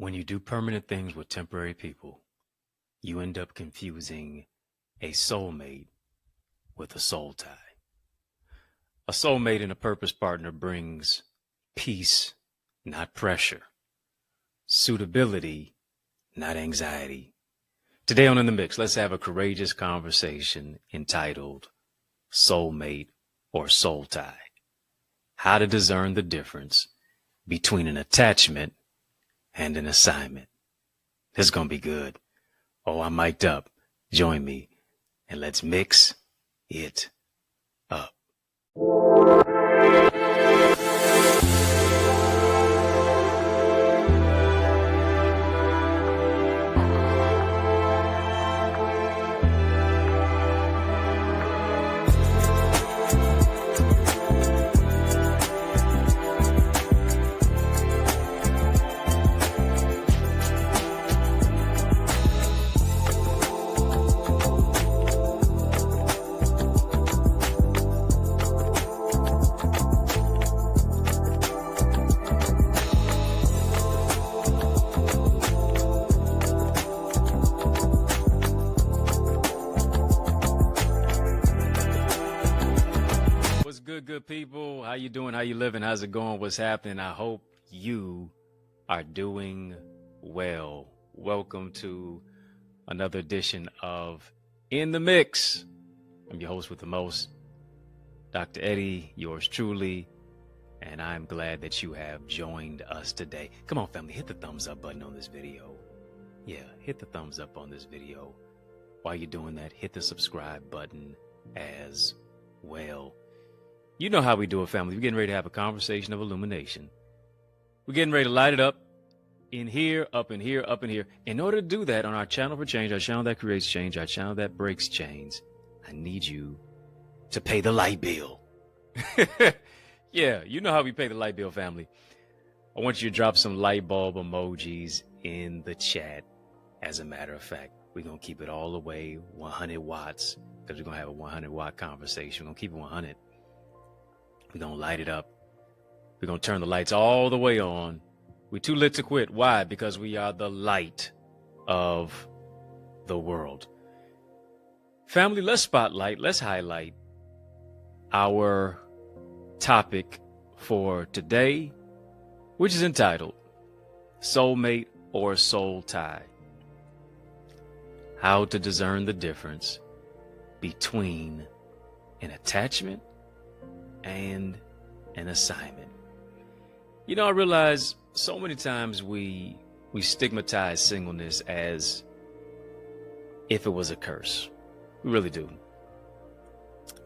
When you do permanent things with temporary people, you end up confusing a soulmate with a soul tie. A soulmate and a purpose partner brings peace, not pressure. Suitability, not anxiety. Today on In the Mix, let's have a courageous conversation entitled Soulmate or Soul Tie. How to discern the difference between an attachment and an assignment. This is going to be good. Oh, I'm mic'd up. Join me and let's mix it up. Good people, how you doing? How you living? How's it going? What's happening? I hope you are doing well. Welcome to another edition of In the Mix. I'm your host with the most, Dr. Eddie, yours truly, and I'm glad that you have joined us today. Come on, family, hit the thumbs up button on this video. Yeah, hit the thumbs up on this video. While you're doing that, hit the subscribe button as well. You know how we do it, family. We're getting ready to have a conversation of illumination. We're getting ready to light it up in here, up in here, up in here. In order to do that on our channel for change, our channel that creates change, our channel that breaks chains, I need you to pay the light bill. Yeah, you know how we pay the light bill, family. I want you to drop some light bulb emojis in the chat. As a matter of fact, we're going to keep it all the way 100 watts because we're going to have a 100-watt conversation. We're going to keep it 100. We're going to light it up. We're going to turn the lights all the way on. We're too lit to quit. Why? Because we are the light of the world. Family, let's spotlight, let's highlight our topic for today, which is entitled Soulmate or Soul Tie. How to discern the difference between an attachment and an assignment. You know, I realize so many times we stigmatize singleness as if it was a curse. We really do.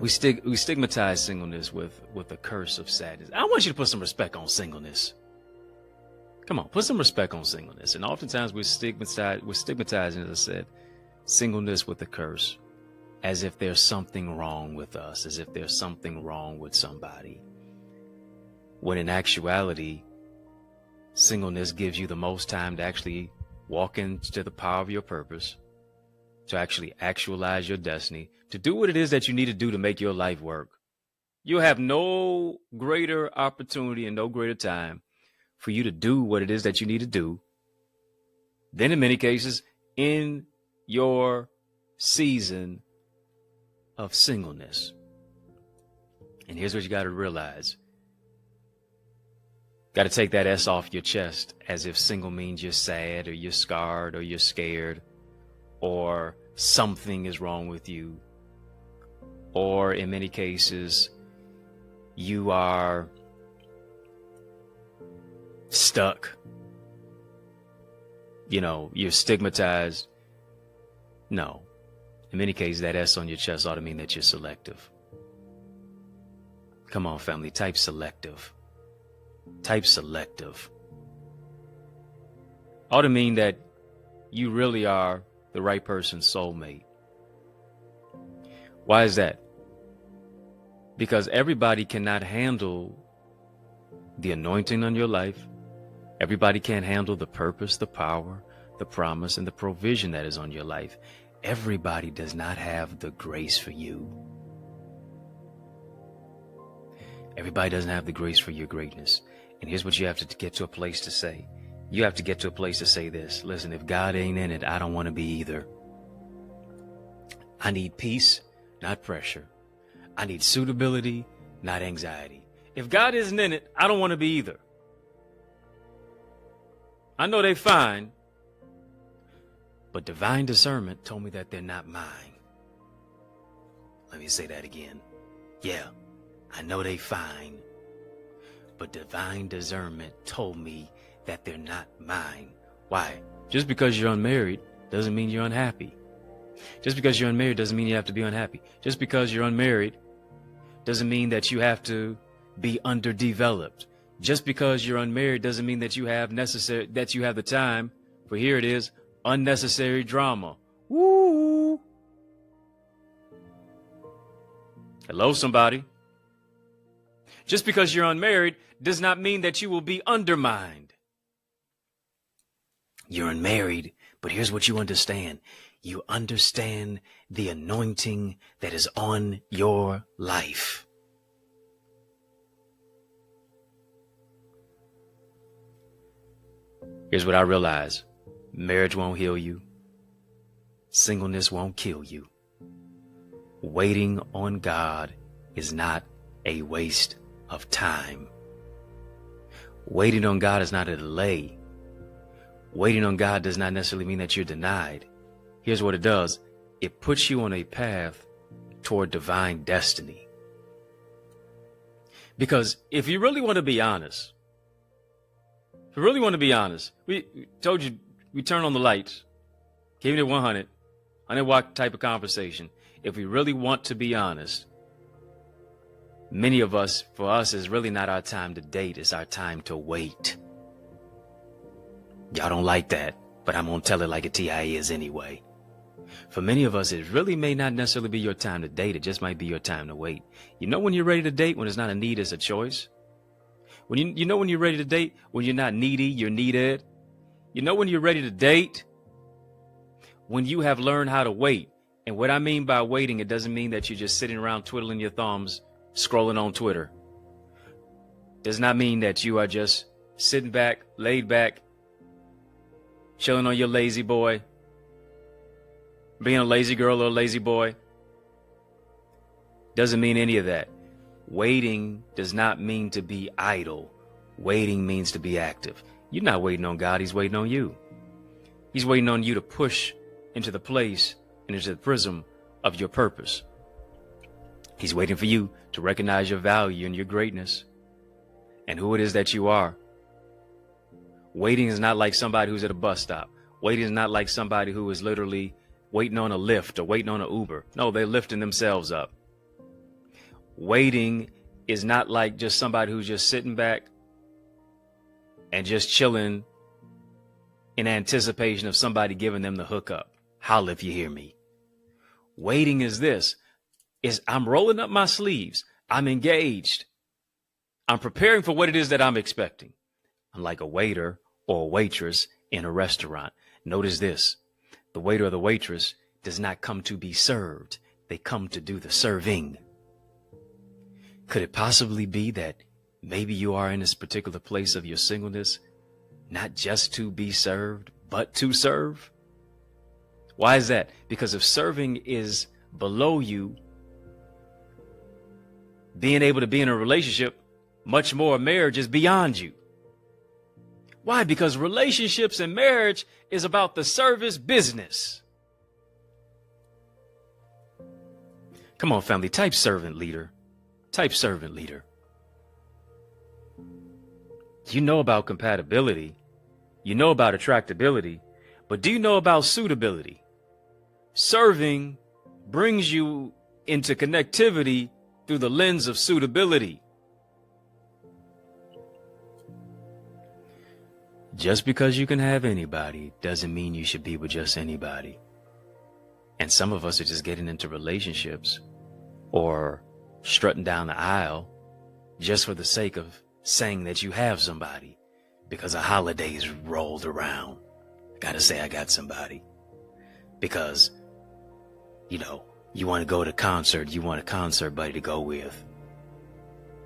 We stigmatize singleness with a curse of sadness. I want you to put some respect on singleness. Come on, put some respect on singleness. And oftentimes we're stigmatizing, as I said, singleness with a curse, as if there's something wrong with us, as if there's something wrong with somebody. When in actuality, singleness gives you the most time to actually walk into the power of your purpose, to actually actualize your destiny, to do what it is that you need to do to make your life work. You have no greater opportunity and no greater time for you to do what it is that you need to do than, in many cases, in your season of singleness. And here's what you got to realize. Got to take that S off your chest, as if single means you're sad or you're scarred or you're scared or something is wrong with you, or in many cases you are stuck. You know, you're stigmatized. No. In many cases, that S on your chest ought to mean that you're selective. Come on, family, type selective. Type selective. Ought to mean that you really are the right person's soulmate. Why is that? Because everybody cannot handle the anointing on your life. Everybody can't handle the purpose, the power, the promise, and the provision that is on your life. Everybody does not have the grace for you. Everybody doesn't have the grace for your greatness. And here's what you have to get to a place to say. you have to get to a place to say this. Listen, if God ain't in it, I don't want to be either. I need peace, not pressure. I need suitability, not anxiety. If God isn't in it, I don't want to be either. I know they fine, but divine discernment told me that they're not mine. Let me say that again. Yeah, I know they fine, but divine discernment told me that they're not mine. Why? Just because you're unmarried doesn't mean you're unhappy. Just because you're unmarried doesn't mean you have to be unhappy. Just because you're unmarried doesn't mean that you have to be underdeveloped. Just because you're unmarried doesn't mean that you have the time for, here it is, unnecessary drama. Woo! Hello, somebody. Just because you're unmarried does not mean that you will be undermined. You're unmarried, but here's what you understand. You understand the anointing that is on your life. Here's what I realize. Marriage won't heal you. Singleness won't kill you. Waiting on God is not a waste of time. Waiting on God is not a delay. Waiting on God does not necessarily mean that you're denied. Here's what it does. It puts you on a path toward divine destiny. Because if you really want to be honest, we told you, we turn on the lights, gave it 100 watt type of conversation. If we really want to be honest, many of us, for us, is really not our time to date. It's our time to wait. Y'all don't like that, but I'm going to tell it like a TI is anyway. For many of us, it really may not necessarily be your time to date. It just might be your time to wait. You know when you're ready to date, when it's not a need, it's a choice. When you know when you're ready to date, when you're not needy, you're needed. You know when you're ready to date, when you have learned how to wait. And what I mean by waiting, it doesn't mean that you're just sitting around twiddling your thumbs, scrolling on Twitter. Does not mean that you are just sitting back, laid back, chilling on your lazy boy, being a lazy girl or a lazy boy. Doesn't mean any of that. Waiting does not mean to be idle. Waiting means to be active. You're not waiting on God. He's waiting on you. He's waiting on you to push into the place and into the prism of your purpose. He's waiting for you to recognize your value and your greatness and who it is that you are. Waiting is not like somebody who's at a bus stop. Waiting is not like somebody who is literally waiting on a Lyft or waiting on an Uber. No, they're lifting themselves up. Waiting is not like just somebody who's just sitting back and just chilling in anticipation of somebody giving them the hookup. Holla if you hear me. Waiting is this, is I'm rolling up my sleeves. I'm engaged. I'm preparing for what it is that I'm expecting. I'm like a waiter or a waitress in a restaurant. Notice this, the waiter or the waitress does not come to be served. They come to do the serving. Could it possibly be that maybe you are in this particular place of your singleness, not just to be served, but to serve? Why is that? Because if serving is below you, being able to be in a relationship, much more marriage is beyond you. Why? Because relationships and marriage is about the service business. Come on, family, type servant leader. Type servant leader. You know about compatibility. You know about attractability. But do you know about suitability? Serving brings you into connectivity through the lens of suitability. Just because you can have anybody doesn't mean you should be with just anybody. And some of us are just getting into relationships or strutting down the aisle just for the sake of saying that you have somebody because a holiday's rolled around. I gotta say I got somebody. Because, you know, you want to go to concert, you want a concert buddy to go with.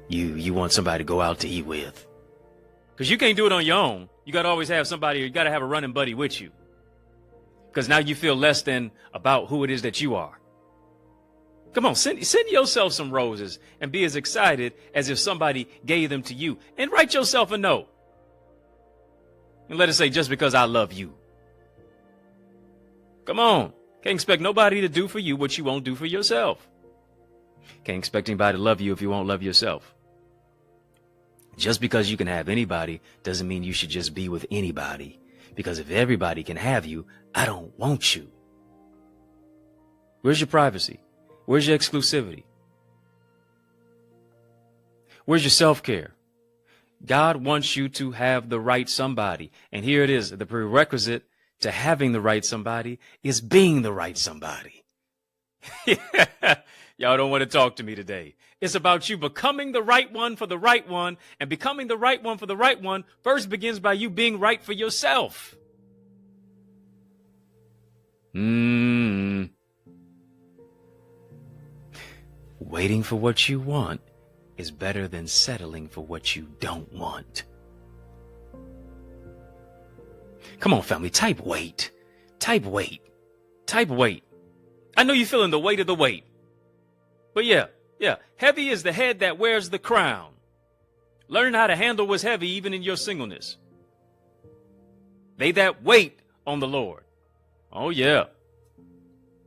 You want somebody to go out to eat with. Because you can't do it on your own. You got to always have somebody, or you got to have a running buddy with you. Because now you feel less than about who it is that you are. Come on, send yourself some roses and be as excited as if somebody gave them to you. And write yourself a note. And let it say, just because I love you. Come on. Can't expect nobody to do for you what you won't do for yourself. Can't expect anybody to love you if you won't love yourself. Just because you can have anybody doesn't mean you should just be with anybody. Because if everybody can have you, I don't want you. Where's your privacy? Where's your exclusivity? Where's your self-care? God wants you to have the right somebody. And here it is. The prerequisite to having the right somebody is being the right somebody. Y'all don't want to talk to me today. It's about you becoming the right one for the right one. And becoming the right one for the right one first begins by you being right for yourself. Waiting for what you want is better than settling for what you don't want. Come on, family, type wait. Type wait. Type wait. I know you're feeling the weight of the weight. But yeah. Heavy is the head that wears the crown. Learn how to handle what's heavy even in your singleness. They that wait on the Lord. Oh, yeah.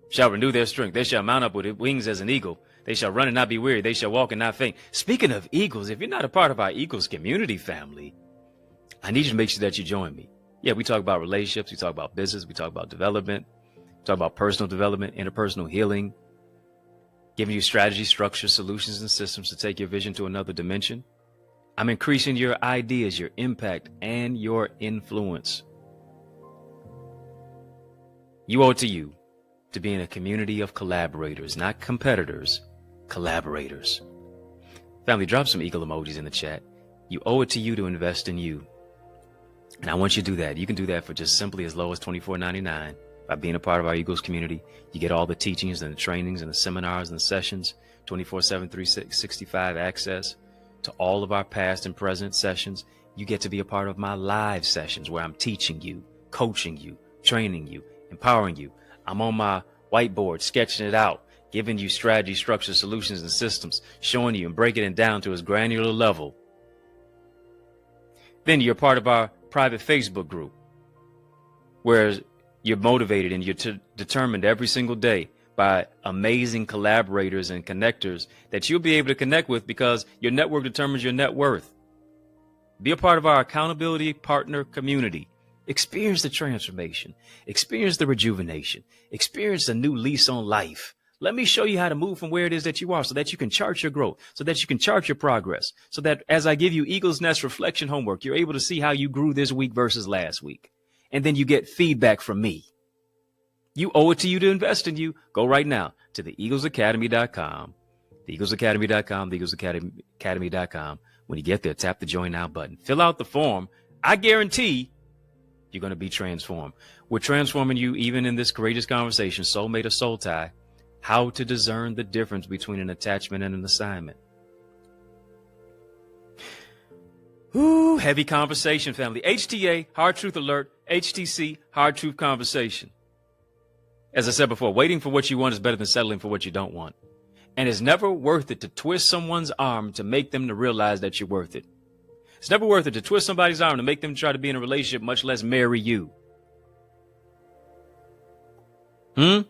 Shall renew their strength. They shall mount up with wings as an eagle. They shall run and not be weary. They shall walk and not faint. Speaking of eagles, if you're not a part of our Eagles community family, I need you to make sure that you join me. Yeah, we talk about relationships. We talk about business. We talk about development. We talk about personal development, interpersonal healing, giving you strategies, structures, solutions, and systems to take your vision to another dimension. I'm increasing your ideas, your impact, and your influence. You owe it to you to be in a community of collaborators, not competitors, collaborators. Family, drop some eagle emojis in the chat. You owe it to you to invest in you. And I want you to do that. You can do that for just simply as low as $24.99 by being a part of our Eagles community. You get all the teachings and the trainings and the seminars and the sessions, 24/7, 365 access to all of our past and present sessions. You get to be a part of my live sessions where I'm teaching you, coaching you, training you, empowering you. I'm on my whiteboard, sketching it out, giving you strategy, structure, solutions, and systems, showing you and breaking it down to its granular level. Then you're part of our private Facebook group, where you're motivated and you're determined every single day by amazing collaborators and connectors that you'll be able to connect with because your network determines your net worth. Be a part of our accountability partner community. Experience the transformation. Experience the rejuvenation. Experience a new lease on life. Let me show you how to move from where it is that you are so that you can chart your growth, so that you can chart your progress, so that as I give you Eagle's Nest reflection homework, you're able to see how you grew this week versus last week. And then you get feedback from me. You owe it to you to invest in you. Go right now to the eaglesacademy.com, theeaglesacademy.com, theeaglesacademy.com. When you get there, tap the join now button. Fill out the form. I guarantee you're going to be transformed. We're transforming you even in this courageous conversation, soulmate or soul tie, how to discern the difference between an attachment and an assignment. Ooh, heavy conversation, family. HTA, Hard Truth Alert. HTC, Hard Truth Conversation. As I said before, waiting for what you want is better than settling for what you don't want. And it's never worth it to twist someone's arm to make them to realize that you're worth it. It's never worth it to twist somebody's arm to make them try to be in a relationship, much less marry you. Got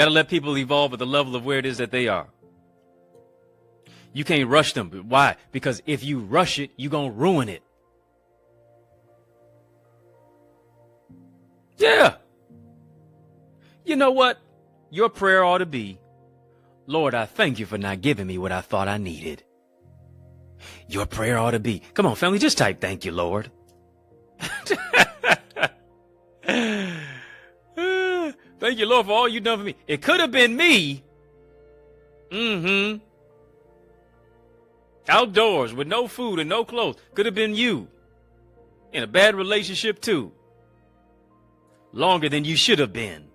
to let people evolve at the level of where it is that they are. You can't rush them. Why? Because if you rush it, you're going to ruin it. Yeah. You know what? Your prayer ought to be, Lord, I thank you for not giving me what I thought I needed. Your prayer ought to be, come on, family, just type, thank you, Lord. Thank you, Lord, for all you've done for me. It could have been me. Outdoors with no food and no clothes. Could have been you. In a bad relationship, too. Longer than you should have been.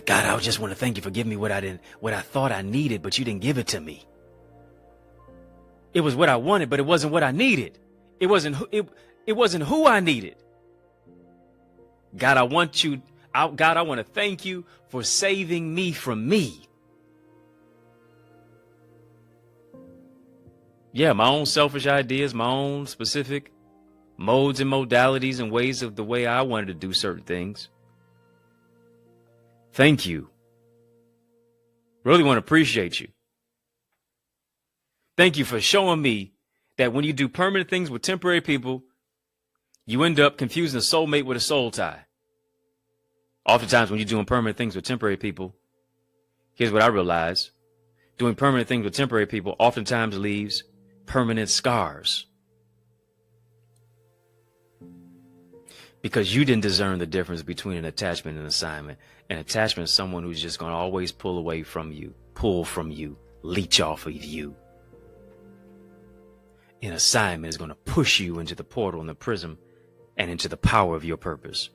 God, I just want to thank you for giving me what I thought I needed, but you didn't give it to me. It was what I wanted, but it wasn't what I needed. It wasn't who I needed. God, I want to thank you for saving me from me. Yeah, my own selfish ideas, my own specific modes and modalities and ways of the way I wanted to do certain things. Thank you. Really want to appreciate you. Thank you for showing me that when you do permanent things with temporary people, you end up confusing a soulmate with a soul tie. Oftentimes when you're doing permanent things with temporary people, here's what I realize. Doing permanent things with temporary people oftentimes leaves permanent scars. Because you didn't discern the difference between an attachment and an assignment. An attachment is someone who's just going to always pull away from you, pull from you, leech off of you. An assignment is going to push you into the portal and the prism and into the power of your purpose.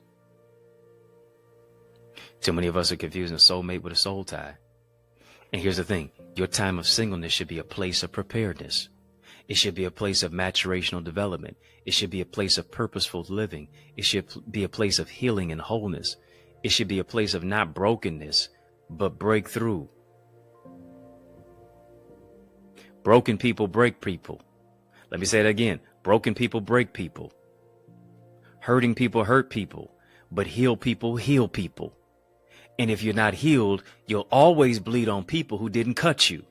Too many of us are confusing a soulmate with a soul tie. And here's the thing. Your time of singleness should be a place of preparedness. It should be a place of maturational development. It should be a place of purposeful living. It should be a place of healing and wholeness. It should be a place of not brokenness, but breakthrough. Broken people break people. Let me say it again. Broken people break people. Hurting people hurt people, but heal people heal people. And if you're not healed, you'll always bleed on people who didn't cut you.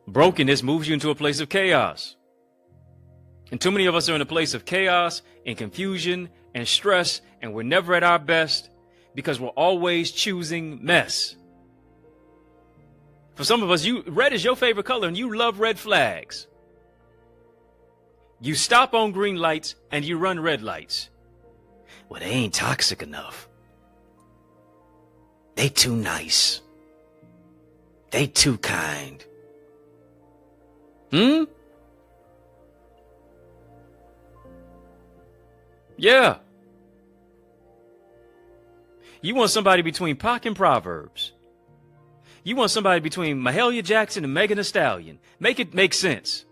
Brokenness moves you into a place of chaos. And too many of us are in a place of chaos and confusion and stress, and we're never at our best because we're always choosing mess. For some of us, red is your favorite color and you love red flags. You stop on green lights and you run red lights. Well, they ain't toxic enough. They too nice. They too kind. Yeah. You want somebody between Pac and Proverbs. You want somebody between Mahalia Jackson and Megan Thee Stallion. Make it make sense.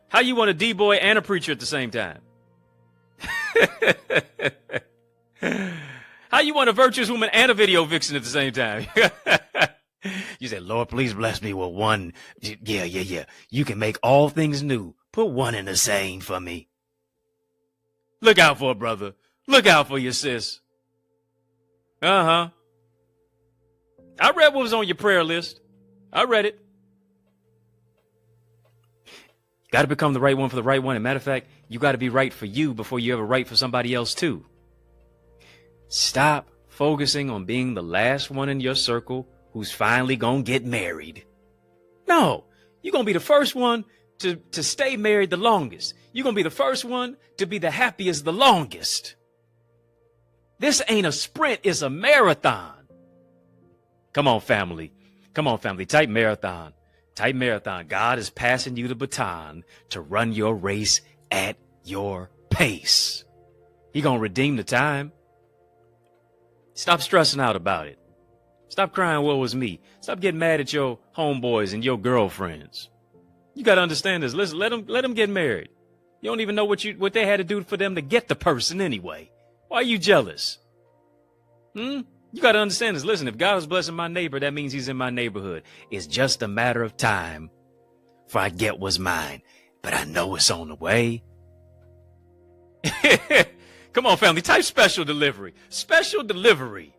How you want a D-boy and a preacher at the same time? How you want a virtuous woman and a video vixen at the same time? You said, Lord, please bless me with one. Yeah. You can make all things new. Put one in the same for me. Look out for a brother. Look out for your sis. I read what was on your prayer list. I read it. Got to become the right one for the right one. And matter of fact, you got to be right for you before you ever right for somebody else too. Stop focusing on being the last one in your circle who's finally gonna get married. No, you're gonna be the first one to stay married the longest. You're gonna be the first one to be the happiest the longest. This ain't a sprint, it's a marathon. Come on, family. Come on, family. Type marathon. Type marathon. God is passing you the baton to run your race at your pace. He gonna redeem the time. Stop stressing out about it. Stop crying, woe is me. Stop getting mad at your homeboys and your girlfriends. You got to understand this. Listen, let them get married. You don't even know what they had to do for them to get the person anyway. Why are you jealous? You got to understand this. Listen, if God is blessing my neighbor, that means he's in my neighborhood. It's just a matter of time for I get what's mine. But I know it's on the way. Come on, family. Type special delivery. Special delivery.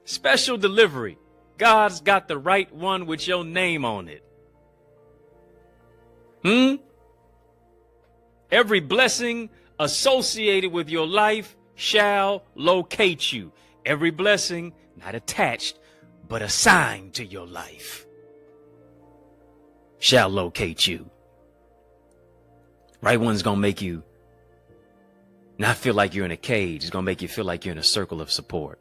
Special delivery. God's got the right one with your name on it. Every blessing associated with your life shall locate you. Every blessing not attached, but assigned to your life shall locate you. Right one's gonna make you not feel like you're in a cage. It's gonna make you feel like you're in a circle of support.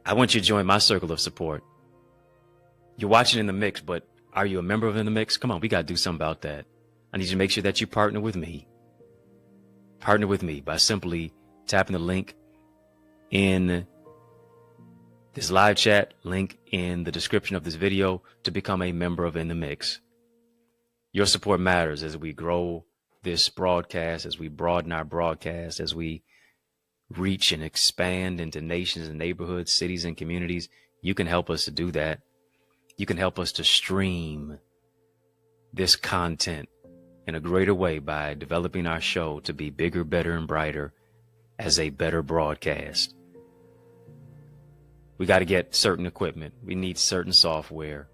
I want you to join my circle of support. You're watching In the Mix, but are you a member of In the Mix? Come on, we got to do something about that. I need you to make sure that you partner with me. Partner with me by simply tapping the link in this live chat, link in the description of this video to become a member of In the Mix. Your support matters as we grow this broadcast, as we broaden our broadcast, as we reach and expand into nations and neighborhoods, cities and communities. You can help us to do that. You can help us to stream this content in a greater way by developing our show to be bigger, better, and brighter as a better broadcast. We got to get certain equipment. We need certain software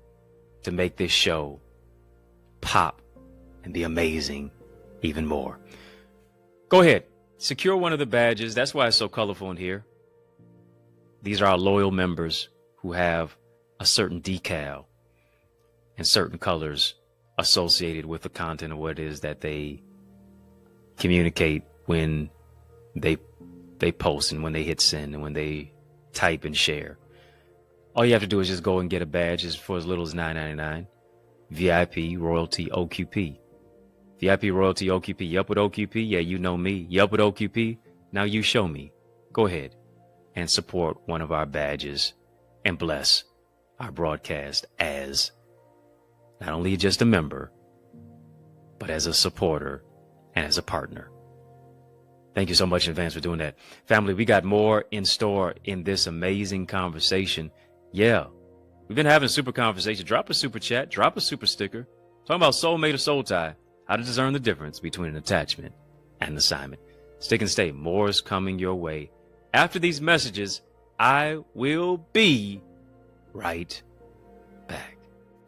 to make this show pop and be amazing even more. Go ahead, secure one of the badges. That's why it's so colorful in here. These are our loyal members who have a certain decal and certain colors associated with the content of what it is that they communicate when they post and when they hit send and when they type and share. All you have to do is just go and get a badge. It's for as little as $9.99. VIP Royalty OQP. VIP Royalty OQP. You up with OQP? Yeah, you know me. You up with OQP? Now you show me. Go ahead and support one of our badges and bless our broadcast as not only just a member, but as a supporter and as a partner. Thank you so much in advance for doing that. Family, we got more in store in this amazing conversation. Yeah, we've been having a super conversation. Drop a super chat, drop a super sticker. Talking about soulmate or soul tie, how to discern the difference between an attachment and an assignment. Stick and stay. More is coming your way. After these messages, I will be right back.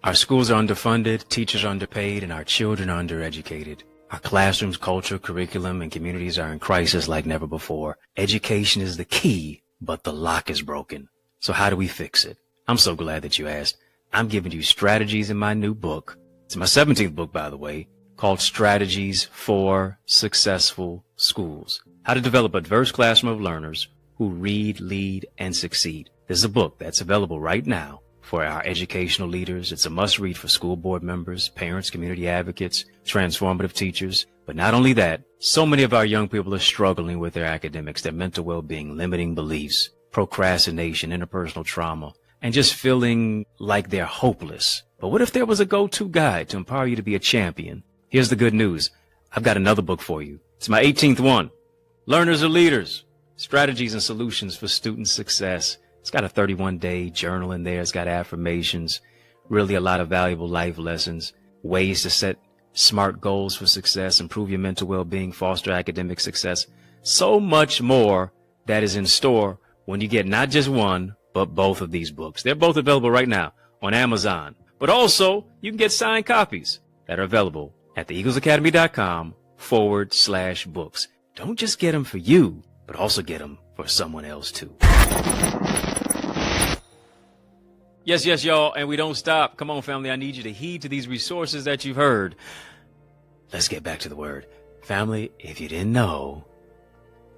Our schools are underfunded, teachers are underpaid, and our children are undereducated. Our classrooms, culture, curriculum, and communities are in crisis like never before. Education is the key, but the lock is broken. So how do we fix it? I'm so glad that you asked. I'm giving you strategies in my new book. It's my 17th book, by the way, called Strategies for Successful Schools. How to develop a diverse classroom of learners who read, lead, and succeed. This is a book that's available right now for our educational leaders. It's a must-read for school board members, parents, community advocates, transformative teachers. But not only that, so many of our young people are struggling with their academics, their mental well-being, limiting beliefs, procrastination, interpersonal trauma, and just feeling like they're hopeless. But what if there was a go-to guide to empower you to be a champion? Here's the good news. I've got another book for you. It's my 18th one. Learners are Leaders, Strategies and Solutions for Student Success. It's got a 31-day journal in there. It's got affirmations, really a lot of valuable life lessons, ways to set smart goals for success, improve your mental well-being, foster academic success. So much more that is in store when you get not just one, but both of these books. They're both available right now on Amazon. But also, you can get signed copies that are available at theeaglesacademy.com/books. Don't just get them for you, but also get them for someone else too. Yes, y'all, and we don't stop. Come on, family, I need you to heed to these resources that you've heard. Let's get back to the word. Family, if you didn't know,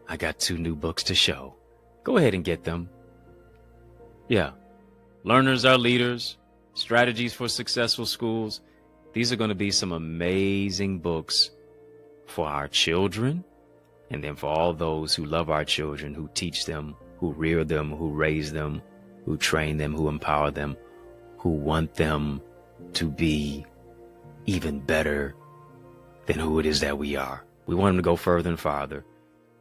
I got 2 new books to show. Go ahead and get them. Yeah. Learners are Leaders, Strategies for Successful Schools. These are going to be some amazing books for our children, and then for all those who love our children, who teach them, who rear them, who raise them, who train them, who empower them, who want them to be even better than who it is that we are. We want them to go further and farther.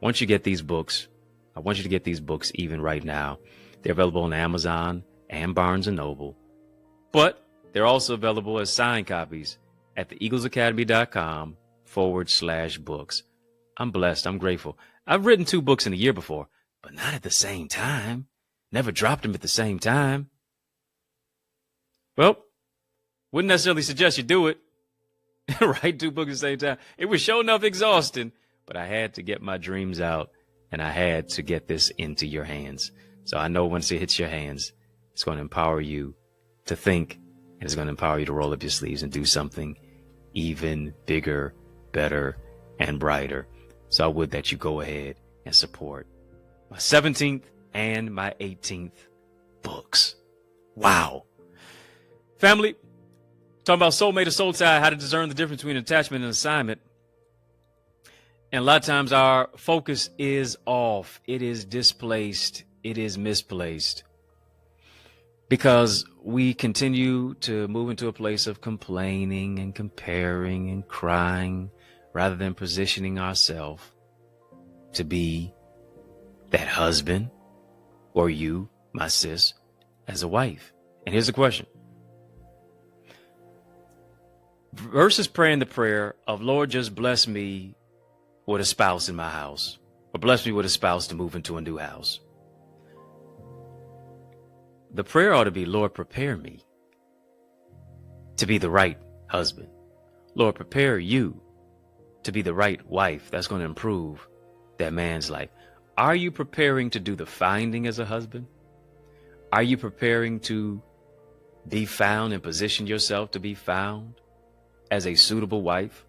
Once you get these books, I want you to get these books even right now. They're available on Amazon and Barnes & Noble, but they're also available as signed copies at theeaglesacademy.com/books. I'm blessed. I'm grateful. I've written 2 books in a year before, but not at the same time. Never dropped them at the same time. Well, wouldn't necessarily suggest you do it. Write 2 books at the same time. It was sure enough exhausting, but I had to get my dreams out, and I had to get this into your hands. So I know once it hits your hands, it's going to empower you to think, and it's going to empower you to roll up your sleeves and do something even bigger, better, and brighter. So I would that you go ahead and support my 17th and my 18th books. Wow. Family, talking about soulmate or soul tie, how to discern the difference between attachment and assignment. And a lot of times our focus is off. It is displaced. It is misplaced. Because we continue to move into a place of complaining and comparing and crying rather than positioning ourselves to be that husband or you, my sis, as a wife. And here's the question. Versus praying the prayer of, Lord, just bless me with a spouse in my house, or bless me with a spouse to move into a new house. The prayer ought to be, Lord, prepare me to be the right husband. Lord, prepare you to be the right wife that's going to improve that man's life. Are you preparing to do the finding as a husband? Are you preparing to be found and position yourself to be found as a suitable wife?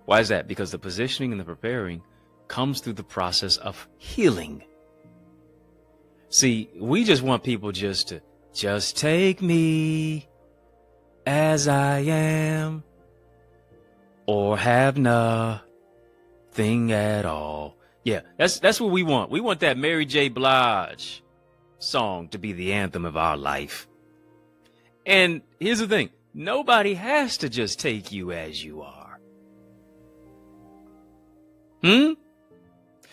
Why is that? Because the positioning and the preparing comes through the process of healing. See, we just want people just take me as I am, or have nothing at all. Yeah, that's what we want. We want that Mary J. Blige song to be the anthem of our life. And here's the thing. Nobody has to just take you as you are.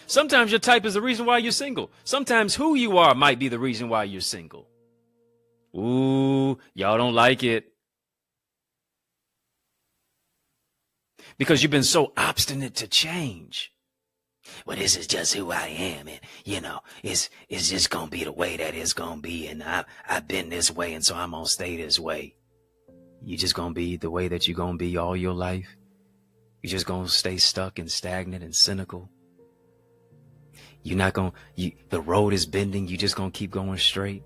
Sometimes your type is the reason why you're single. Sometimes who you are might be the reason why you're single. Ooh, y'all don't like it. Because you've been so obstinate to change. Well, this is just who I am. And, it's just going to be the way that it's going to be. And I've been this way, and so I'm going to stay this way. You just going to be the way that you're going to be all your life? You're just going to stay stuck and stagnant and cynical? You're not going to, the road is bending. You just going to keep going straight.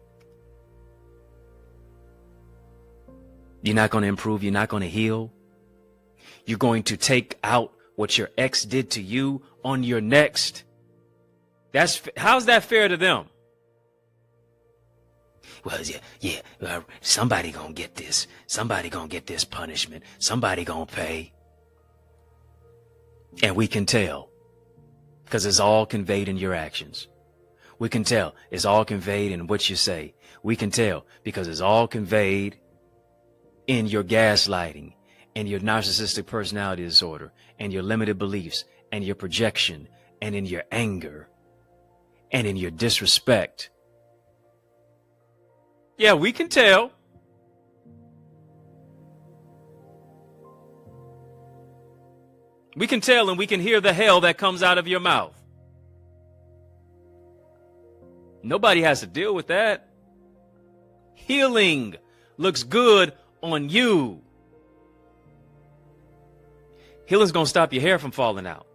You're not going to improve. You're not going to heal. You're going to take out what your ex did to you on your next. How's that fair to them? Well, yeah, somebody going to get this. Somebody going to get this punishment. Somebody going to pay. And we can tell. Because it's all conveyed in your actions. We can tell. It's all conveyed in what you say. We can tell because it's all conveyed in your gaslighting and your narcissistic personality disorder and your limited beliefs and your projection and in your anger and in your disrespect. Yeah, we can tell. We can tell, and we can hear the hell that comes out of your mouth. Nobody has to deal with that. Healing looks good on you. Healing's going to stop your hair from falling out.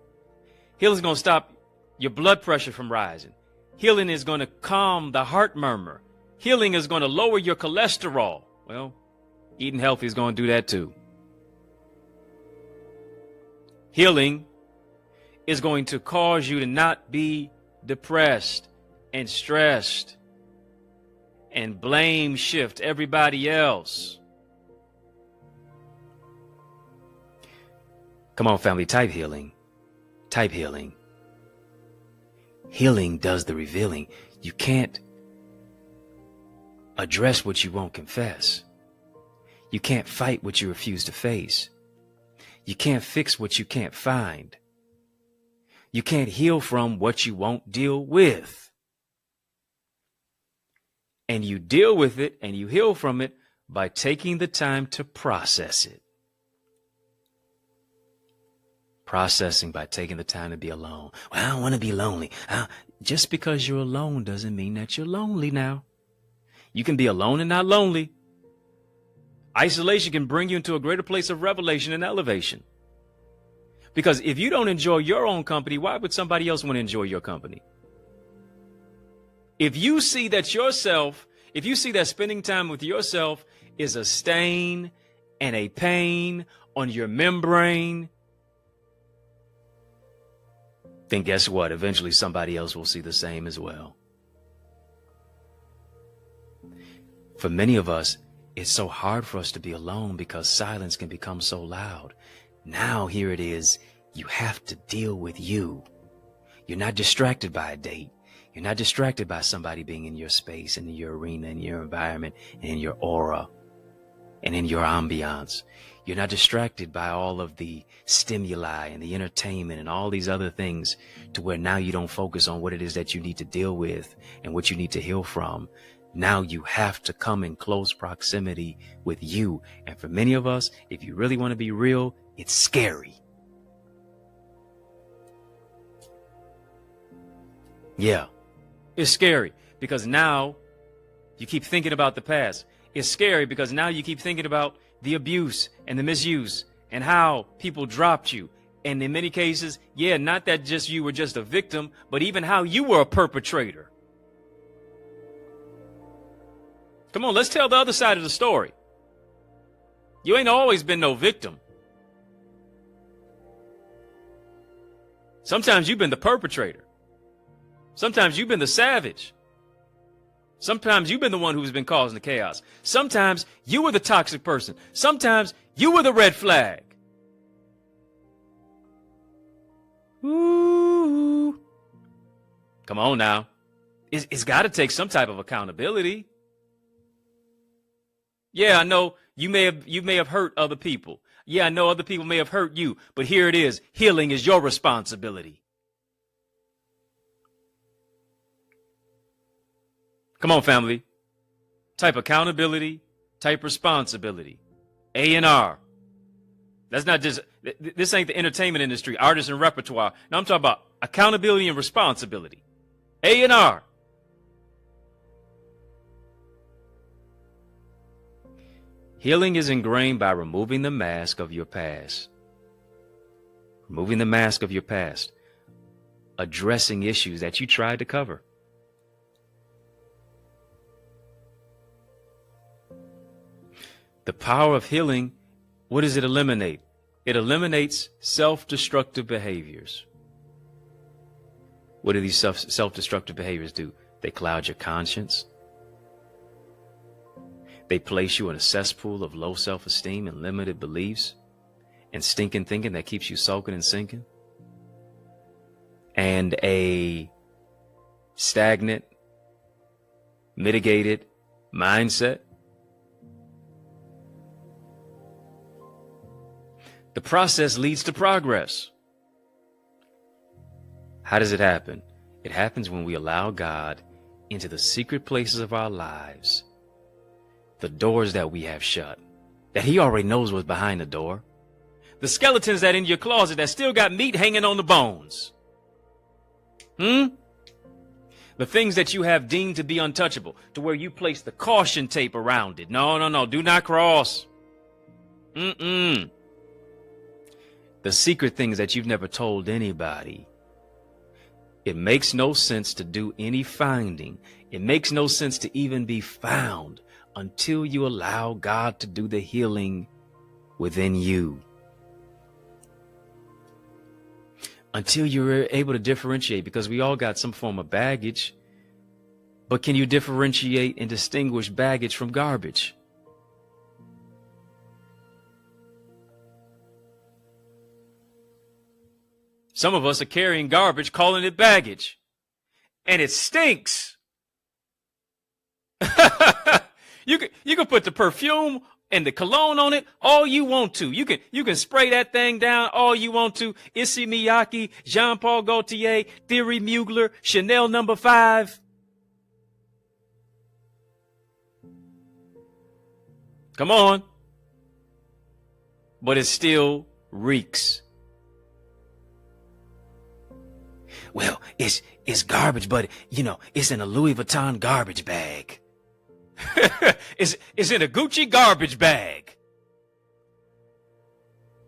Healing's going to stop your blood pressure from rising. Healing is going to calm the heart murmur. Healing is going to lower your cholesterol. Well, eating healthy is going to do that too. Healing is going to cause you to not be depressed and stressed and blame shift everybody else. Come on, family, type healing. Type healing. Healing does the revealing. You can't address what you won't confess. You can't fight what you refuse to face. You can't fix what you can't find. You can't heal from what you won't deal with. And you deal with it and you heal from it by taking the time to process it. Processing by taking the time to be alone. Well, I don't want to be lonely. Just because you're alone doesn't mean that you're lonely now. You can be alone and not lonely. Isolation can bring you into a greater place of revelation and elevation. Because if you don't enjoy your own company, why would somebody else want to enjoy your company? If you see that spending time with yourself is a stain and a pain on your membrane, then guess what? Eventually somebody else will see the same as well. For many of us, it's so hard for us to be alone because silence can become so loud. Now here it is. You have to deal with you. You're not distracted by a date. You're not distracted by somebody being in your space, and in your arena, in your environment, and in your aura, and in your ambiance. You're not distracted by all of the stimuli and the entertainment and all these other things, to where now you don't focus on what it is that you need to deal with and what you need to heal from. Now you have to come in close proximity with you. And for many of us, if you really want to be real, it's scary. Yeah, it's scary because now you keep thinking about the past. It's scary because now you keep thinking about the abuse and the misuse and how people dropped you. And in many cases, yeah, not that just you were just a victim, but even how you were a perpetrator. Come on, let's tell the other side of the story. You ain't always been no victim. Sometimes you've been the perpetrator. Sometimes you've been the savage. Sometimes you've been the one who's been causing the chaos. Sometimes you were the toxic person. Sometimes you were the red flag. Ooh. Come on now. It's got to take some type of accountability. Yeah, I know you may have hurt other people. Yeah, I know other people may have hurt you, but here it is. Healing is your responsibility. Come on, family. Type accountability, type responsibility. A&R. That's not just, this ain't the entertainment industry, artists and repertoire. No, I'm talking about accountability and responsibility. A&R. Healing is ingrained by removing the mask of your past. Removing the mask of your past. Addressing issues that you tried to cover. The power of healing, what does it eliminate? It eliminates self-destructive behaviors. What do these self-destructive behaviors do? They cloud your conscience. They place you in a cesspool of low self-esteem and limited beliefs and stinking thinking that keeps you sulking and sinking. And a stagnant, mitigated mindset. The process leads to progress. How does it happen? It happens when we allow God into the secret places of our lives, the doors that we have shut, that He already knows what's behind the door, the skeletons that in your closet that still got meat hanging on the bones. The things that you have deemed to be untouchable, to where you place the caution tape around it. No, do not cross. The secret things that you've never told anybody. It makes no sense to do any finding. It makes no sense to even be found until you allow God to do the healing within you. Until you're able to differentiate, because we all got some form of baggage. But can you differentiate and distinguish baggage from garbage? Some of us are carrying garbage, calling it baggage. And it stinks. You can put the perfume and the cologne on it all you want to. You can spray that thing down all you want to. Issey Miyake, Jean-Paul Gaultier, Thierry Mugler, Chanel No. 5. Come on. But it still reeks. Well, it's garbage, but it's in a Louis Vuitton garbage bag. It's in a Gucci garbage bag.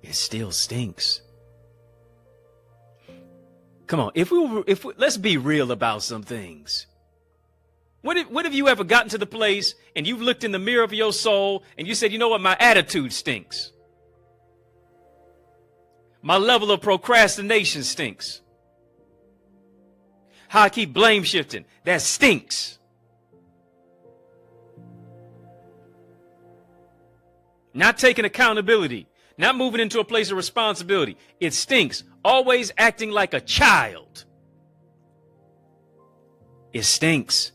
It still stinks. Come on, let's be real about some things. What have you ever gotten to the place and you've looked in the mirror of your soul and you said, you know what, my attitude stinks. My level of procrastination stinks. How I keep blame shifting, that stinks. not taking accountability, not moving into a place of responsibility. It stinks. Always acting like a child. It stinks.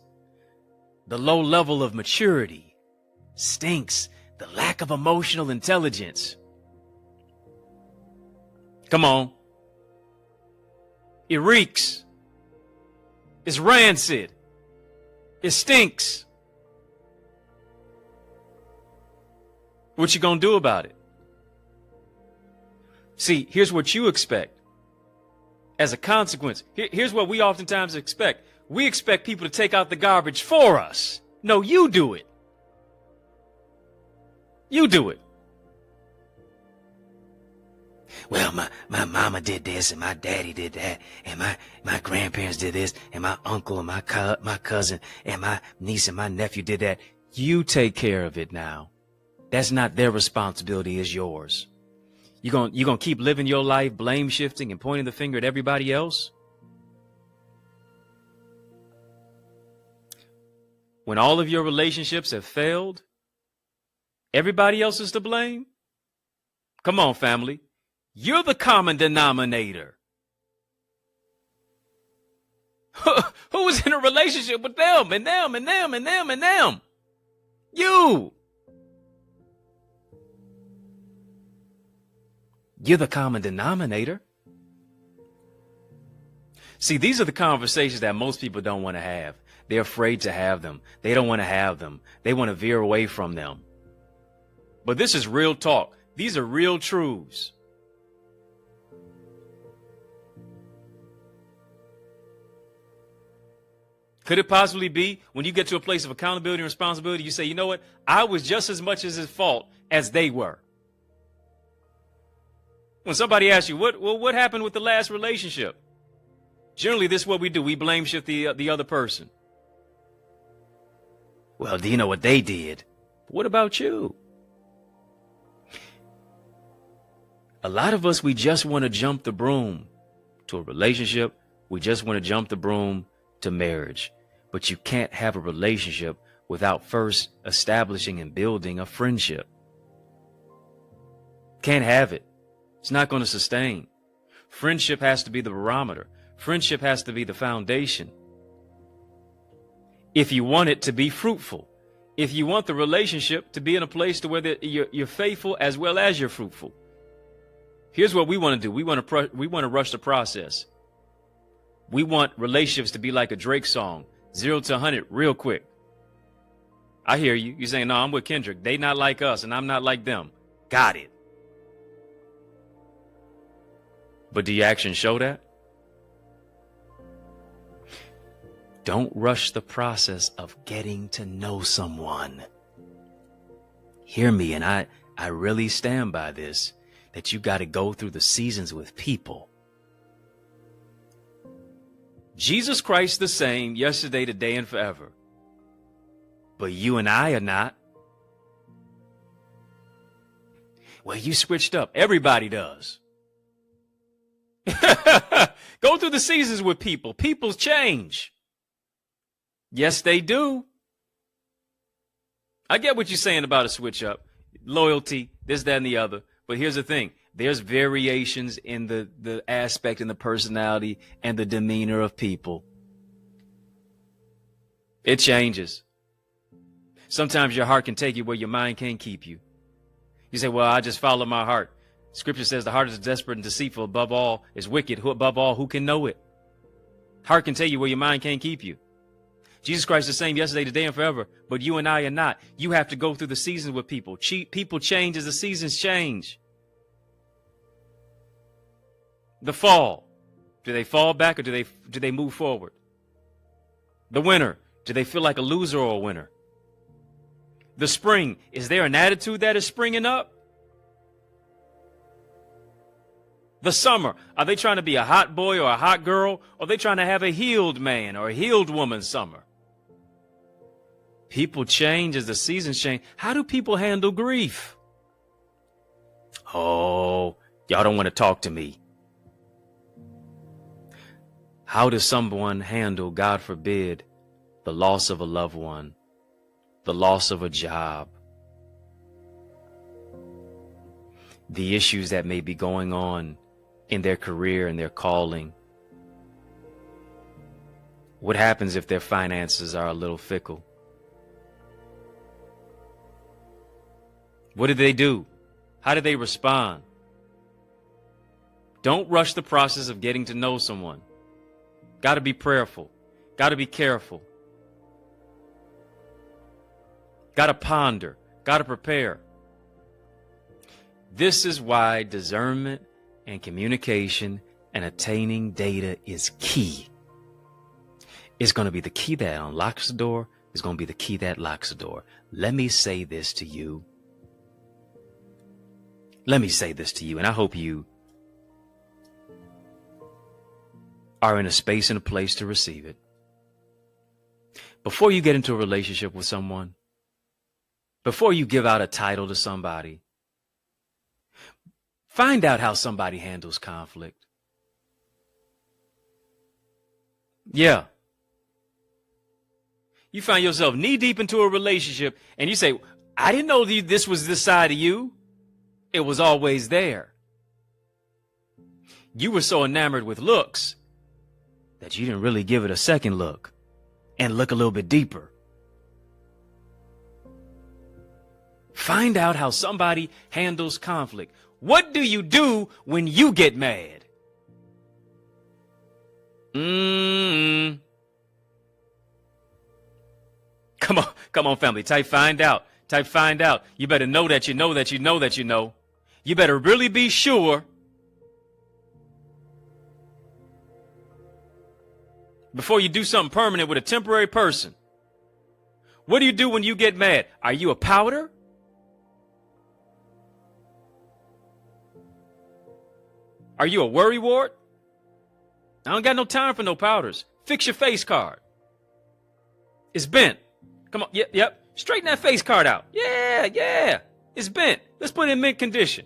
The low level of maturity stinks. The lack of emotional intelligence. Come on. It reeks. It's rancid. It stinks. What you gonna do about it? See, here's what you expect. As a consequence, here's what we oftentimes expect. We expect people to take out the garbage for us. No, you do it. You do it. Well, my mama did this, and my daddy did that, and my grandparents did this, and my uncle and my cousin and my niece and my nephew did that. You take care of it now. That's not their responsibility, it's yours. You gonna keep living your life blame shifting and pointing the finger at everybody else? When all of your relationships have failed, everybody else is to blame? Come on, family. You're the common denominator. Who was in a relationship with them and them and them and them and them? You. You're the common denominator. See, these are the conversations that most people don't want to have. They're afraid to have them. They don't want to have them. They want to veer away from them. But this is real talk. These are real truths. Could it possibly be when you get to a place of accountability and responsibility, you say, you know what? I was just as much as at fault as they were. When somebody asks you, what happened with the last relationship? Generally, this is what we do. We blame shift the other person. Well, do you know what they did? What about you? A lot of us, we just want to jump the broom to a relationship. We just want to jump the broom to marriage. But you can't have a relationship without first establishing and building a friendship. Can't have it. It's not going to sustain. Friendship has to be the barometer. Friendship has to be the foundation. If you want it to be fruitful, if you want the relationship to be in a place to where you're faithful as well as you're fruitful, here's what we want to do. We want to rush the process. We want relationships to be like a Drake song, 0 to 100 real quick. I hear you. You're saying, no, I'm with Kendrick. They not like us and I'm not like them. Got it. But do your actions show that? Don't rush the process of getting to know someone. Hear me, and I really stand by this, that you got to go through the seasons with people. Jesus Christ the same yesterday, today, and forever. But you and I are not. Well, you switched up. Everybody does. Go through the seasons with people. People change. Yes, they do. I get what you're saying about a switch up. Loyalty, this, that, and the other. But here's the thing. There's variations in the aspect and the personality and the demeanor of people. It changes. Sometimes your heart can take you where your mind can't keep you. You say, well, I just follow my heart. Scripture says the heart is desperate and deceitful. Above all, is wicked. Above all, who can know it? Heart can tell you where your mind can't keep you. Jesus Christ is the same yesterday, today, and forever. But you and I are not. You have to go through the seasons with people. People change as the seasons change. The fall. Do they fall back or do they move forward? The winter. Do they feel like a loser or a winner? The spring. Is there an attitude that is springing up? The summer. Are they trying to be a hot boy or a hot girl? Or are they trying to have a healed man or a healed woman summer? People change as the seasons change. How do people handle grief? Oh, y'all don't want to talk to me. How does someone handle, God forbid, the loss of a loved one, the loss of a job, the issues that may be going on in their career and their calling? What happens if their finances are a little fickle? What do they do? How do they respond? Don't rush the process of getting to know someone. Got to be prayerful. Got to be careful. Got to ponder. Got to prepare. This is why discernment and communication and attaining data is key. It's going to be the key that unlocks the door. It's going to be the key that locks the door. Let me say this to you. Let me say this to you, and I hope you are in a space and a place to receive it. Before you get into a relationship with someone, before you give out a title to somebody, find out how somebody handles conflict. Yeah. You find yourself knee deep into a relationship and you say, I didn't know this was this side of you. It was always there. You were so enamored with looks that you didn't really give it a second look and look a little bit deeper. Find out how somebody handles conflict. What do you do when you get mad? Come on, family. Type find out. Type find out. You better know that you know that you know that you know. You better really be sure before you do something permanent with a temporary person. What do you do when you get mad? Are you a pouter? Are you a worrywart? I don't got no time for no powders. Fix your face card. It's bent. Come on. Yep. Straighten that face card out. Yeah. It's bent. Let's put it in mint condition.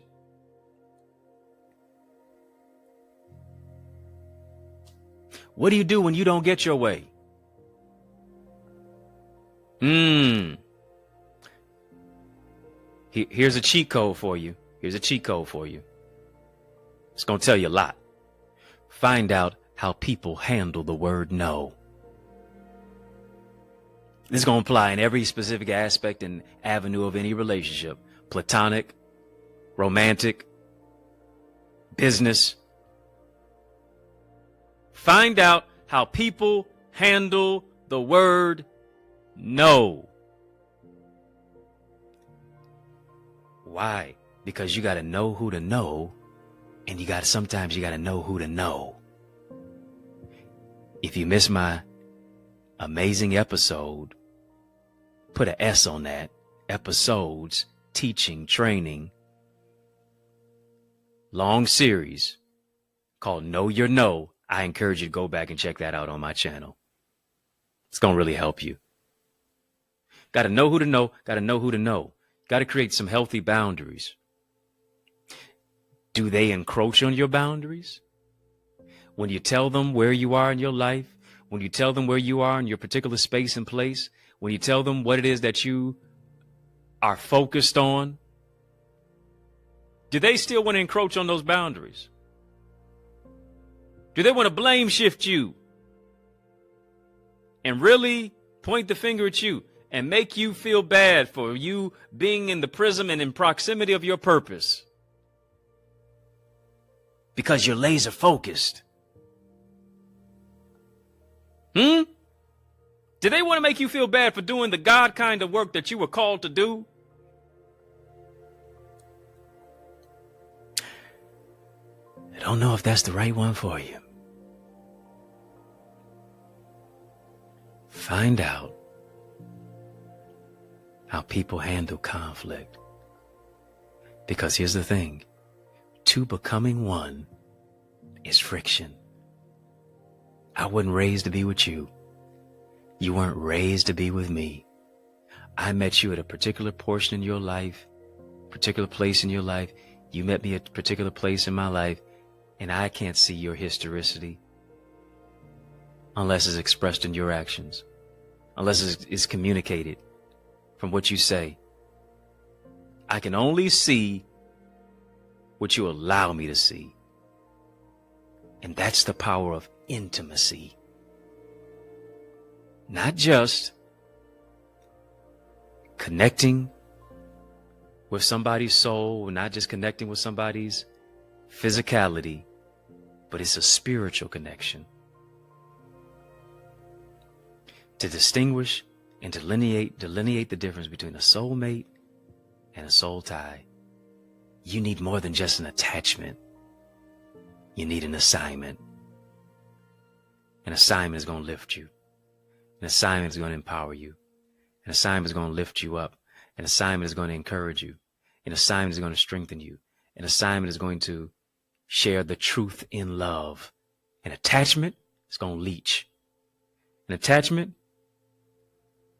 What do you do when you don't get your way? Here's a cheat code for you. It's going to tell you a lot. Find out how people handle the word no. This is going to apply in every specific aspect and avenue of any relationship. Platonic, romantic, business. Find out how people handle the word no. Why? Because you got to know who to know, and sometimes you got to know who to know. If you miss my amazing episode, put an S on that. Episodes, teaching, training, long series called Know Your No. I encourage you to go back and check that out on my channel. It's going to really help you. Got to know who to know. Got to know who to know. Got to create some healthy boundaries. Do they encroach on your boundaries? When you tell them where you are in your life, when you tell them where you are in your particular space and place, when you tell them what it is that you are focused on, do they still want to encroach on those boundaries? Do they want to blame shift you and really point the finger at you and make you feel bad for you being in the prism and in proximity of your purpose? Because you're laser focused. Do they want to make you feel bad for doing the God kind of work that you were called to do? I don't know if that's the right one for you. Find out how people handle conflict. Because here's the thing. Two becoming one is friction. I wasn't raised to be with you. You weren't raised to be with me. I met you at a particular portion in your life, particular place in your life. You met me at a particular place in my life, and I can't see your historicity unless it's expressed in your actions, unless it's communicated from what you say. I can only see what you allow me to see. And that's the power of intimacy. Not just connecting with somebody's soul, not just connecting with somebody's physicality, but it's a spiritual connection. To distinguish and delineate the difference between a soulmate and a soul tie, you need more than just an attachment. You need an assignment. An assignment is going to lift you. An assignment is going to empower you. An assignment is going to lift you up. An assignment is going to encourage you. An assignment is going to strengthen you. An assignment is going to share the truth in love. An attachment is going to leech. An attachment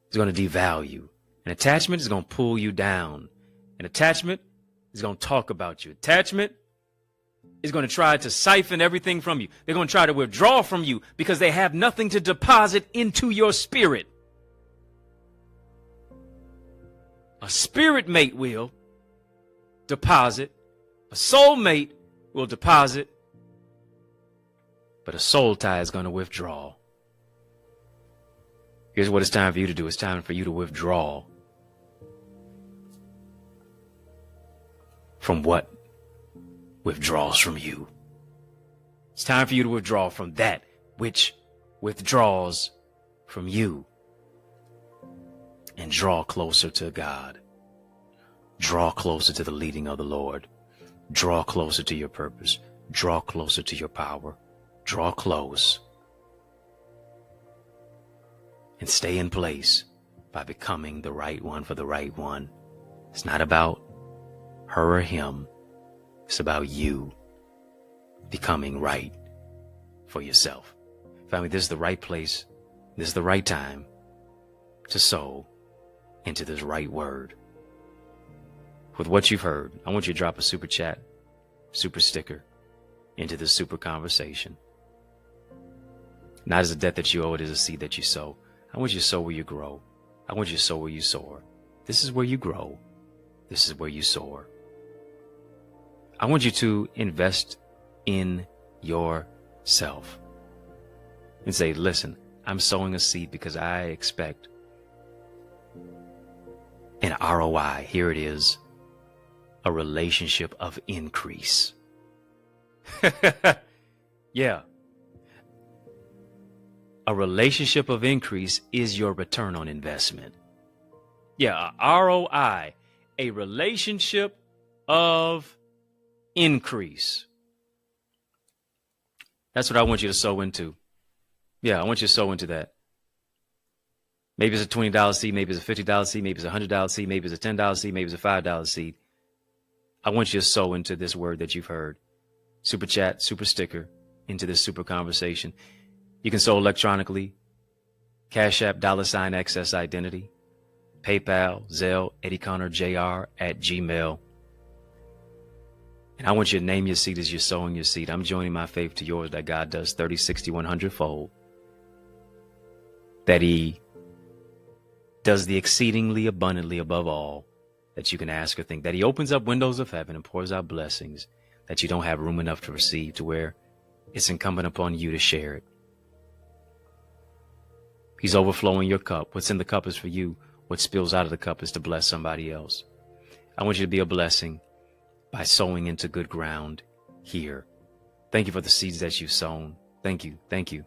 is going to devalue. An attachment is going to pull you down. An attachment is going to talk about you. Attachment is going to try to siphon everything from you. They're going to try to withdraw from you because they have nothing to deposit into your spirit. A spirit mate will deposit. A soulmate will deposit. But a soul tie is going to withdraw. Here's what it's time for you to do. It's time for you to withdraw from what withdraws from you. It's time for you to withdraw from that which withdraws from you and draw closer to God. Draw closer to the leading of the Lord. Draw closer to your purpose. Draw closer to your power. Draw close and stay in place by becoming the right one for the right one. It's not about her or him. It's about you becoming right for yourself. Family, this is the right place. This is the right time to sow into this right word. With what you've heard, I want you to drop a super chat, super sticker into this super conversation. Not as a debt that you owe, it is a seed that you sow. I want you to sow where you grow. I want you to sow where you soar. This is where you grow. This is where you soar. I want you to invest in yourself and say, listen, I'm sowing a seed because I expect an ROI. Here it is, a relationship of increase. Yeah. A relationship of increase is your return on investment. Yeah, a ROI, a relationship of increase. That's what I want you to sow into. Yeah, I want you to sow into that. Maybe it's a $20 seed, maybe it's a $50 seed, maybe it's a $100 seed, maybe it's a $10 seed, maybe it's a $5 seed. I want you to sow into this word that you've heard. Super chat, super sticker, into this super conversation. You can sow electronically. Cash App, $XS Identity. PayPal, Zelle, EddieConnorJr @gmail. And I want you to name your seed as you're sowing your seed. I'm joining my faith to yours that God does 30, 60, 100-fold. That he does the exceedingly abundantly above all that you can ask or think. That he opens up windows of heaven and pours out blessings that you don't have room enough to receive, to where it's incumbent upon you to share it. He's overflowing your cup. What's in the cup is for you. What spills out of the cup is to bless somebody else. I want you to be a blessing by sowing into good ground here. Thank you for the seeds that you've sown. Thank you. Thank you.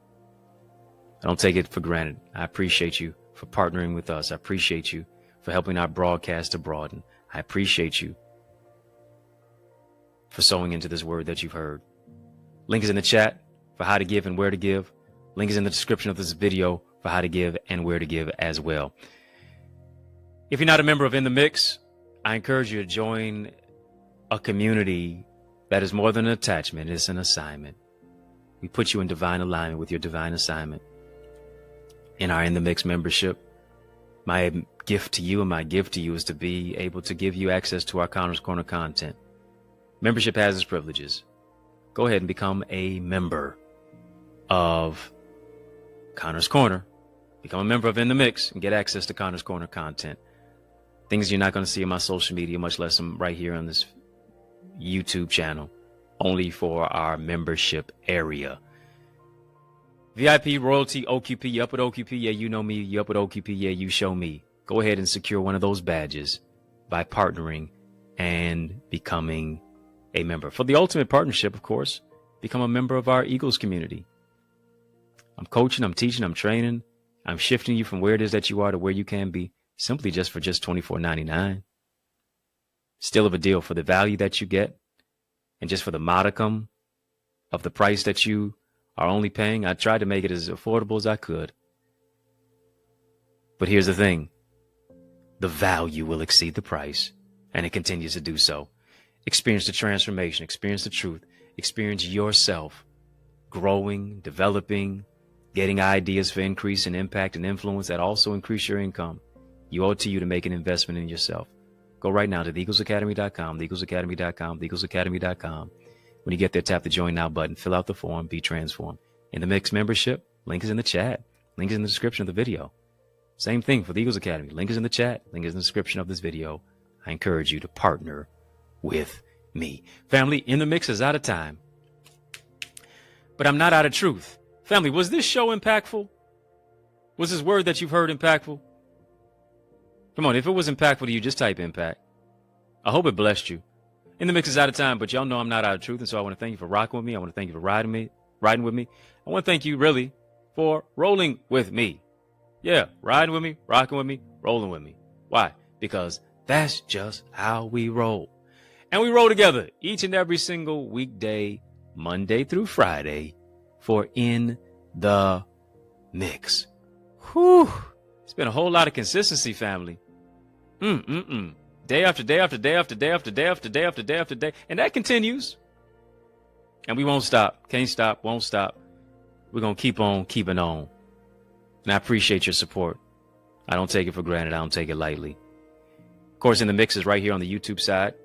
I don't take it for granted. I appreciate you for partnering with us. I appreciate you for helping our broadcast to broaden. I appreciate you for sowing into this word that you've heard. Link is in the chat for how to give and where to give. Link is in the description of this video for how to give and where to give as well. If you're not a member of In the Mix, I encourage you to join a community that is more than an attachment. It's an assignment. We put you in divine alignment with your divine assignment. In our In the Mix membership, my gift to you and my gift to you is to be able to give you access to our Connor's Corner content. Membership has its privileges. Go ahead and become a member of Connor's Corner. Become a member of In the Mix and get access to Connor's Corner content. Things you're not going to see on my social media, much less right here on this YouTube channel, only for our membership area. VIP, royalty, OQP, you up with OQP? Yeah, you know me. You up with OQP? Yeah, you show me. Go ahead and secure one of those badges by partnering and becoming a member. For the ultimate partnership, of course, become a member of our Eagles community. I'm coaching, I'm teaching, I'm training. I'm shifting you from where it is that you are to where you can be, simply just for just $24.99. Still of a deal for the value that you get, and just for the modicum of the price that you are only paying. I tried to make it as affordable as I could. But here's the thing. The value will exceed the price, and it continues to do so. Experience the transformation, experience the truth, experience yourself growing, developing, getting ideas for increase and impact and influence that also increase your income. You owe it to you to make an investment in yourself. Go right now to theeaglesacademy.com, theeaglesacademy.com, theeaglesacademy.com. When you get there, tap the Join Now button, fill out the form, be transformed. In the Mix membership, link is in the chat. Link is in the description of the video. Same thing for the Eagles Academy. Link is in the chat. Link is in the description of this video. I encourage you to partner with me. Family, In the Mix is out of time, but I'm not out of truth. Family, was this show impactful? Was this word that you've heard impactful? Come on, if it was impactful to you, just type impact. I hope it blessed you. In the Mix is out of time, but y'all know I'm not out of truth, and so I want to thank you for rocking with me. I want to thank you for riding with me. I want to thank you, really, for rolling with me. Yeah, riding with me, rocking with me, rolling with me. Why? Because that's just how we roll. And we roll together each and every single weekday, Monday through Friday, for In the Mix. Whew. It's been a whole lot of consistency, family. Day after day after day after day after day after day after day after day. And that continues. And we won't stop. Can't stop. Won't stop. We're going to keep on keeping on. And I appreciate your support. I don't take it for granted. I don't take it lightly. Of course, In the Mix is right here on the YouTube side.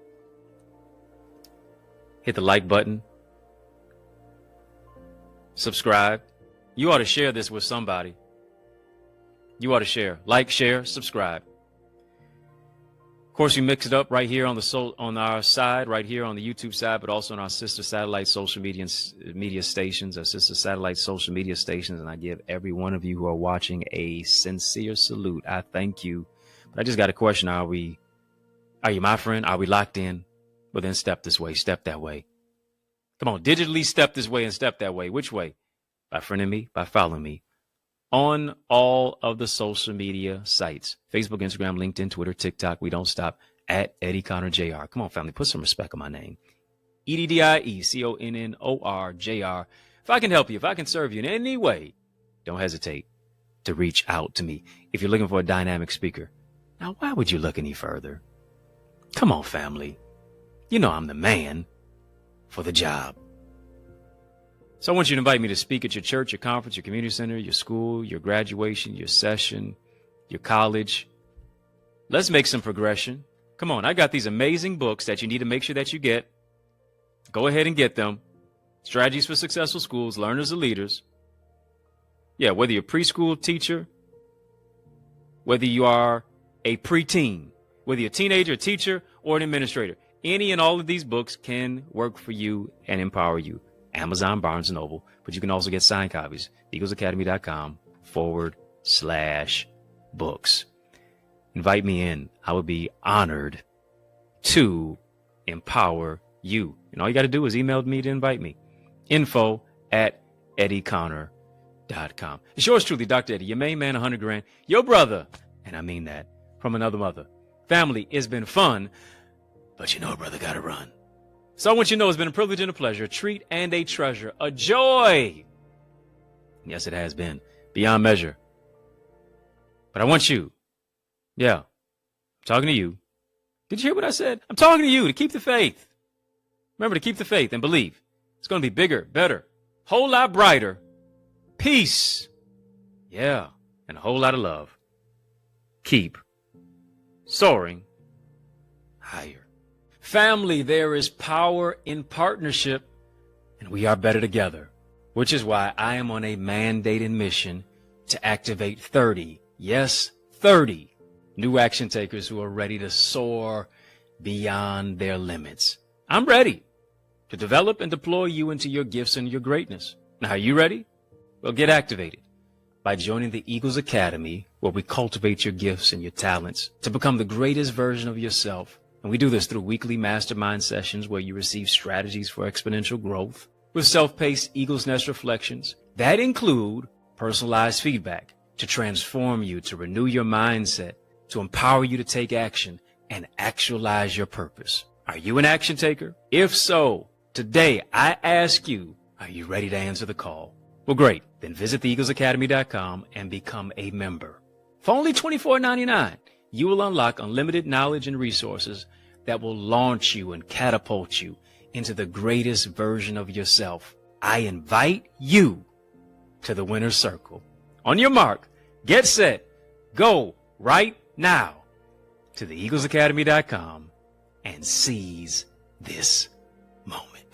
Hit the like button. Subscribe. You ought to share this with somebody. You ought to share. Like, share, subscribe. Of course, we mix it up right here on our side, right here on the YouTube side, but also on our sister satellite social media stations, our sister satellite social media stations. And I give every one of you who are watching a sincere salute. I thank you. But I just got a question. Are you my friend? Are we locked in? Well, then step this way, step that way. Come on, digitally step this way and step that way. Which way? By friending me, by following me on all of the social media sites. Facebook, Instagram, LinkedIn, Twitter, TikTok. We don't stop at EddieConnorJr. Come on, family, put some respect on my name. EddieConnorJr. If I can help you, if I can serve you in any way, don't hesitate to reach out to me. If you're looking for a dynamic speaker, now why would you look any further? Come on, family. You know I'm the man for the job. So I want you to invite me to speak at your church, your conference, your community center, your school, your graduation, your session, your college. Let's make some progression. Come on, I got these amazing books that you need to make sure that you get. Go ahead and get them. Strategies for Successful Schools, Learners and Leaders. Yeah, whether you're a preschool teacher, whether you are a preteen, whether you're a teenager, a teacher, or an administrator, any and all of these books can work for you and empower you. Amazon, Barnes & Noble, but you can also get signed copies. EaglesAcademy.com/books. Invite me in. I would be honored to empower you. And all you got to do is email me to invite me. info@EddieConnor.com. It's yours truly, Dr. Eddie, your main man, 100 grand, your brother, and I mean that, from another mother. Family, it's been fun, but you know a brother got to run. So I want you to know it's been a privilege and a pleasure, a treat and a treasure, a joy. Yes, it has been beyond measure. But I want you, I'm talking to you. Did you hear what I said? I'm talking to you to keep the faith. Remember to keep the faith and believe. It's going to be bigger, better, whole lot brighter, peace. Yeah, and a whole lot of love. Keep soaring higher. Family, there is power in partnership, and we are better together, which is why I am on a mandated mission to activate 30, yes, 30 new action takers who are ready to soar beyond their limits. I'm ready to develop and deploy you into your gifts and your greatness. Now, are you ready? Well, get activated by joining the Eagles Academy, where we cultivate your gifts and your talents to become the greatest version of yourself. And we do this through weekly mastermind sessions where you receive strategies for exponential growth with self-paced Eagles Nest reflections that include personalized feedback to transform you, to renew your mindset, to empower you to take action and actualize your purpose. Are you an action taker? If so, today I ask you, are you ready to answer the call? Well, great. Then visit theeaglesacademy.com and become a member. For only $24.99, you will unlock unlimited knowledge and resources that will launch you and catapult you into the greatest version of yourself. I invite you to the winner's circle. On your mark, get set, go right now to theeaglesacademy.com and seize this moment.